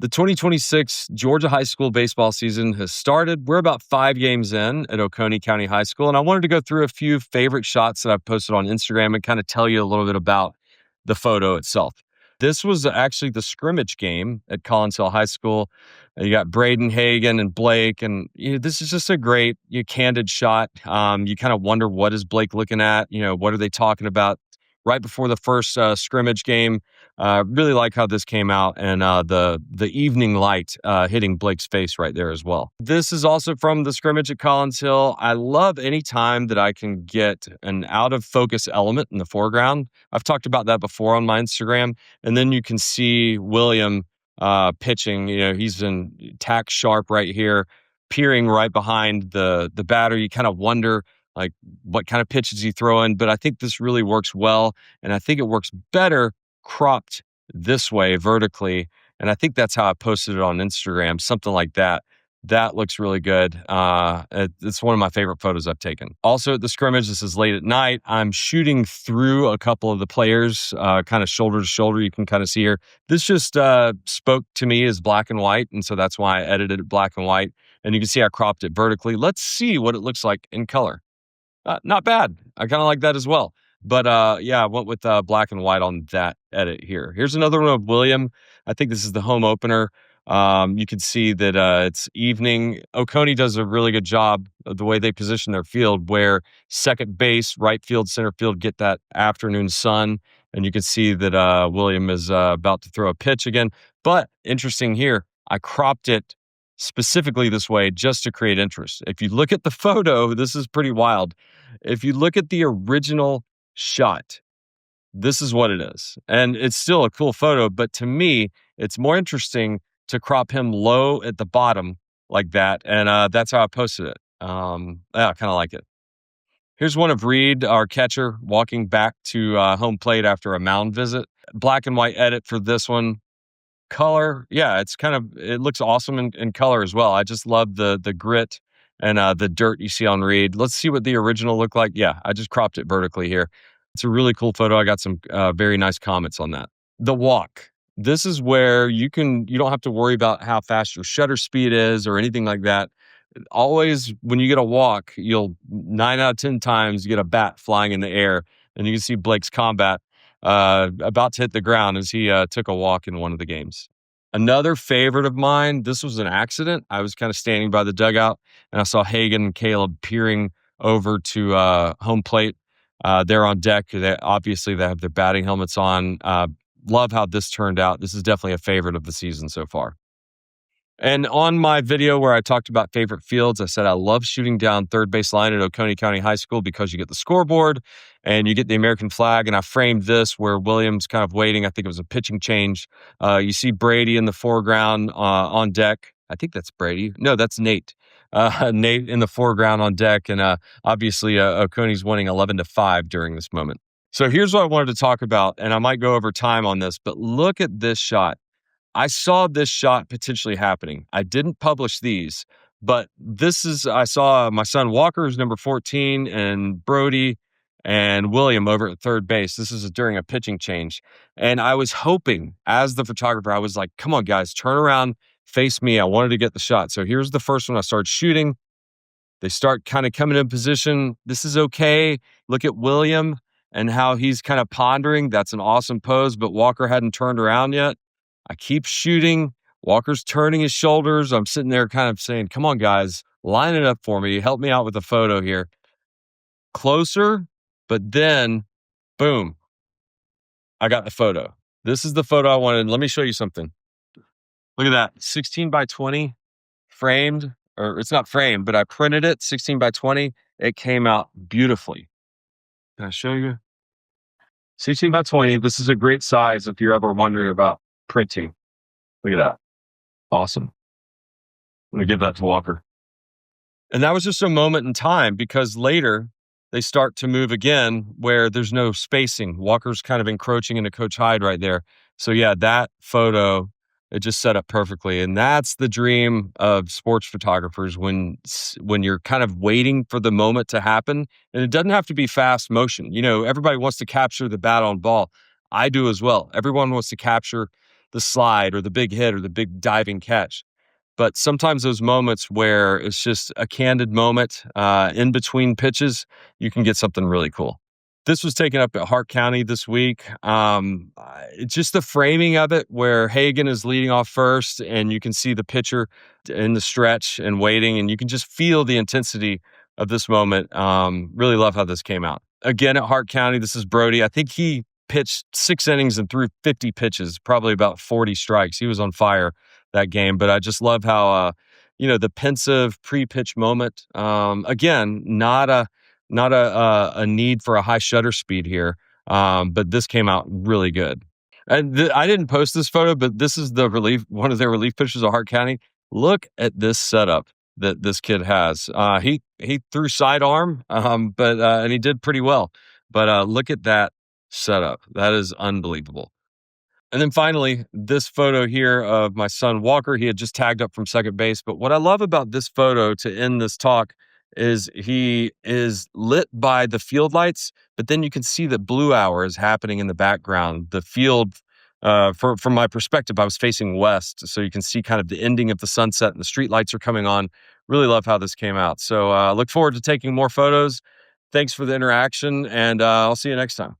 The 2026 Georgia high school baseball season has started. We're about 5 games in at Oconee County High School, and I wanted to go through a few favorite shots that I've posted on Instagram and kind of tell you a little bit about the photo itself. This was actually the scrimmage game at Collinsville High School. You got Braden, Hagan, and Blake, and this is just a great candid shot. You kind of wonder, what is Blake looking at? What are they talking about? Right before the first scrimmage game. Really like how this came out, and the evening light hitting Blake's face right there as well. This is also from the scrimmage at Collinsville. I love any time that I can get an out of focus element in the foreground. I've talked about that before on my Instagram. And then you can see William pitching. He's in tack sharp right here, peering right behind the batter. You kind of wonder, like, what kind of pitch is he throwing? But I think this really works well, and I think it works better cropped this way vertically. And I think that's how I posted it on Instagram, something like that. That looks really good. It's one of my favorite photos I've taken. Also at the scrimmage, this is late at night. I'm shooting through a couple of the players, kind of shoulder to shoulder. You can kind of see here. This just spoke to me as black and white, and so that's why I edited it black and white. And you can see I cropped it vertically. Let's see what it looks like in color. Not bad. I kind of like that as well. But I went with black and white on that edit here. Here's another one of William. I think this is the home opener. You can see that it's evening. Oconee does a really good job of the way they position their field, where second base, right field, center field get that afternoon sun. And you can see that William is about to throw a pitch again. But interesting here, I cropped it specifically this way just to create interest. If you look at the photo, this is pretty wild. If you look at the original shot, this is what it is. And it's still a cool photo, but to me, it's more interesting to crop him low at the bottom like that. And that's how I posted it. I kind of like it. Here's one of Reed, our catcher, walking back to home plate after a mound visit. Black and white edit for this one. Color, it looks awesome in color as well. I just love the grit and the dirt you see on Reed. Let's see what the original looked like. Yeah, I just cropped it vertically here. It's a really cool photo. I got some very nice comments on that. The walk. This is where you don't have to worry about how fast your shutter speed is or anything like that. Always, when you get a walk, you'll 9 out of 10 times get a bat flying in the air, and you can see Blake's combat about to hit the ground as he took a walk in one of the games. Another favorite of mine, this was an accident. I was kind of standing by the dugout, and I saw Hagan and Caleb peering over to home plate. They're on deck. Obviously, they have their batting helmets on. Love how this turned out. This is definitely a favorite of the season so far. And on my video where I talked about favorite fields, I said I love shooting down third base line at Oconee County High School because you get the scoreboard and you get the American flag. And I framed this where Williams kind of waiting. I think it was a pitching change. You see Brady in the foreground on deck. I think that's Brady. No, that's Nate. Nate in the foreground on deck. And obviously Oconee's winning 11-5 during this moment. So here's what I wanted to talk about, and I might go over time on this, but look at this shot. I saw this shot potentially happening. I didn't publish these, but I saw my son Walker's number 14 and Brody and William over at third base. This is during a pitching change. And I was hoping, as the photographer, I was like, come on, guys, turn around, face me. I wanted to get the shot. So here's the first one. I started shooting. They start kind of coming in position. This is okay. Look at William and how he's kind of pondering. That's an awesome pose, but Walker hadn't turned around yet. I keep shooting. Walker's turning his shoulders. I'm sitting there kind of saying, come on, guys, line it up for me. Help me out with a photo here. Closer, but then, boom, I got the photo. This is the photo I wanted. Let me show you something. Look at that, 16 by 20, framed, or it's not framed, but I printed it, 16 by 20. It came out beautifully. Can I show you? 16 by 20. This is a great size if you're ever wondering about printing. Look at that. Awesome. I'm going to give that to Walker. And that was just a moment in time, because later they start to move again where there's no spacing. Walker's kind of encroaching into Coach Hyde right there. So yeah, that photo, it just set up perfectly. And that's the dream of sports photographers, when you're kind of waiting for the moment to happen. And it doesn't have to be fast motion. Everybody wants to capture the bat on ball. I do as well. Everyone wants to capture the slide or the big hit or the big diving catch. But sometimes those moments where it's just a candid moment in between pitches, you can get something really cool. This was taken up at Hart County this week. Just the framing of it, where Hagen is leading off first, and you can see the pitcher in the stretch and waiting, and you can just feel the intensity of this moment. Really love how this came out. Again, at Hart County, this is Brody. I think he pitched 6 innings and threw 50 pitches, probably about 40 strikes. He was on fire that game, but I just love how, the pensive pre-pitch moment. Again, not a need for a high shutter speed here, but this came out really good. And I didn't post this photo, but this is one of their relief pitchers of Hart County. Look at this setup that this kid has. He threw sidearm, but and he did pretty well. But look at that setup. That is unbelievable. And then finally, this photo here of my son Walker. He had just tagged up from second base. But what I love about this photo to end this talk is he is lit by the field lights, but then you can see that blue hour is happening in the background. The field, from my perspective, I was facing west, so you can see kind of the ending of the sunset and the street lights are coming on. Really love how this came out. So look forward to taking more photos. Thanks for the interaction, and I'll see you next time.